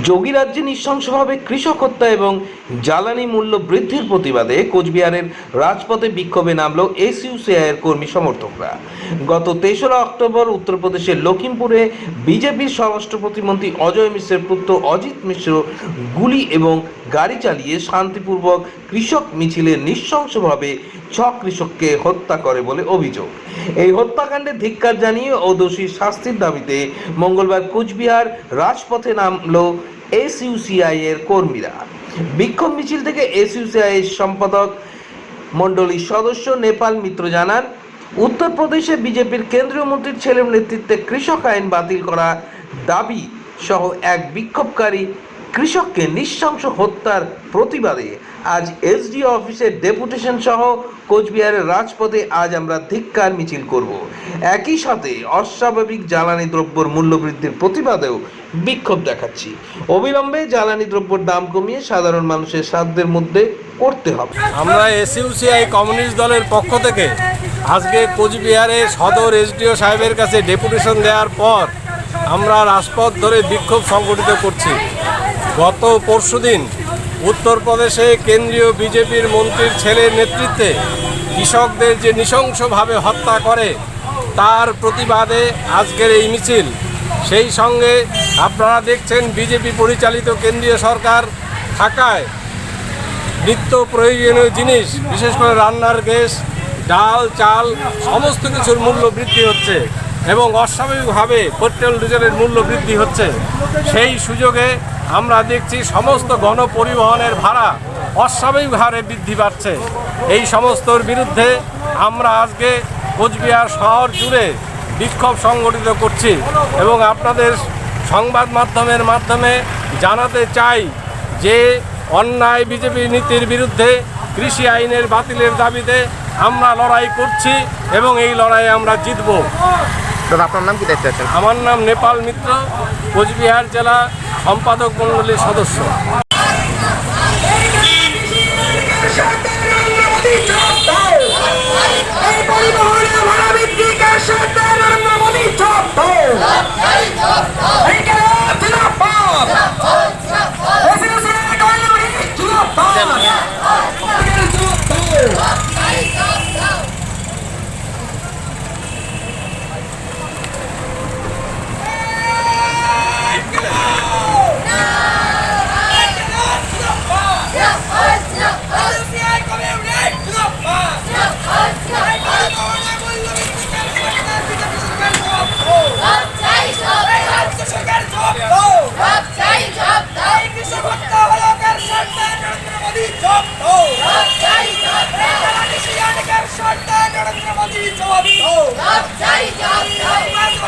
যোগী রাজ্যে নৃশংসভাবে কৃষক হত্যা এবং জ্বালানি মূল্য বৃদ্ধির প্রতিবাদে কোচবিহারের রাজপথে বিক্ষোভে নামল এসইউসিআইয়ের কর্মী সমর্থকরা। গত ৩রা অক্টোবর উত্তরপ্রদেশের লখিমপুরে বিজেপির স্বরাষ্ট্র প্রতিমন্ত্রী অজয় মিশ্রের পুত্র অজিত মিশ্র গুলি এবং গাড়ি চালিয়ে শান্তিপূর্বক কৃষক মিছিলে নৃশংসভাবে 6 কৃষককে হত্যা করে বলে অভিযোগ। এই হত্যাকাণ্ডে ধিক্কার জানিয়ে ও দোষীর শাস্তির দাবিতে মঙ্গলবার কোচবিহার রাজপথে নামল এসইউসিআই এর কর্মীরা। বিক্ষোভ মিছিল থেকে এসইউসিআই এর সম্পাদক মণ্ডলীর সদস্য নেপাল মিত্র জানান, উত্তরপ্রদেশে বিজেপির কেন্দ্রীয় মন্ত্রীর ছেলের নেতৃত্বে কৃষক আইন বাতিল করা দাবি সহ এক বিক্ষোভকারী কৃষককে নৃশংস হত্যার প্রতিবাদে আজ এসডিও অফিসের ডেপুটেশন সহ কোচবিহারের রাজপথে আজ আমরা ধিক্কার মিছিল করব। একই সাথে অস্বাভাবিক জ্বালানি দ্রব্যের মূল্য বৃদ্ধির প্রতিবাদেও বিক্ষোভ দেখাচ্ছি। অবিলম্বে জ্বালানি দ্রব্যের দাম কমিয়ে সাধারণ মানুষের সাধ্যের মধ্যে করতে হবে। আমরা এসইউসিআই কমিউনিস্ট দলের পক্ষ থেকে আজকে কোচবিহারের সদর এসডিও সাহেবের কাছে ডেপুটেশন দেওয়ার পর আমরা রাজপথ ধরে বিক্ষোভ সংগঠিত করছি। গত পরশুদিন উত্তরপ্রদেশে কেন্দ্রীয় বিজেপির মন্ত্রীর ছেলের নেতৃত্বে কৃষকদের যে নৃশংসভাবে হত্যা করে তার প্রতিবাদে আজকের এই মিছিল। সেই সঙ্গে আপনারা দেখছেন বিজেপি পরিচালিত কেন্দ্রীয় সরকার থাকায় নিত্য প্রয়োজনীয় জিনিস, বিশেষ করে রান্নার গ্যাস, ডাল, চাল সমস্ত কিছুর মূল্য বৃদ্ধি হচ্ছে এবং অস্বাভাবিকভাবে পেট্রোল ডিজেলের মূল্য বৃদ্ধি হচ্ছে। সেই সুযোগে আমরা দেখছি সমস্ত গণপরিবহনের ভাড়া অস্বাভাবিক হারে বৃদ্ধি পাচ্ছে। এই সমস্তর বিরুদ্ধে আমরা আজকে কোচবিহার শহর জুড়ে বিক্ষোভ সংগঠিত করছি এবং আপনাদের সংবাদ মাধ্যমের মাধ্যমে জানাতে চাই যে অন্যায় বিজেপি নীতির বিরুদ্ধে কৃষি আইনের বাতিলের দাবিতে আমরা লড়াই করছি এবং এই লড়াইয়ে আমরা জিতব। দাদা, আপনার নাম কি দায়িত্বে আছেন? আমার নাম নেপাল মিত্র, কোচবিহার জেলা সম্পাদক মণ্ডলীর সদস্য। Stop!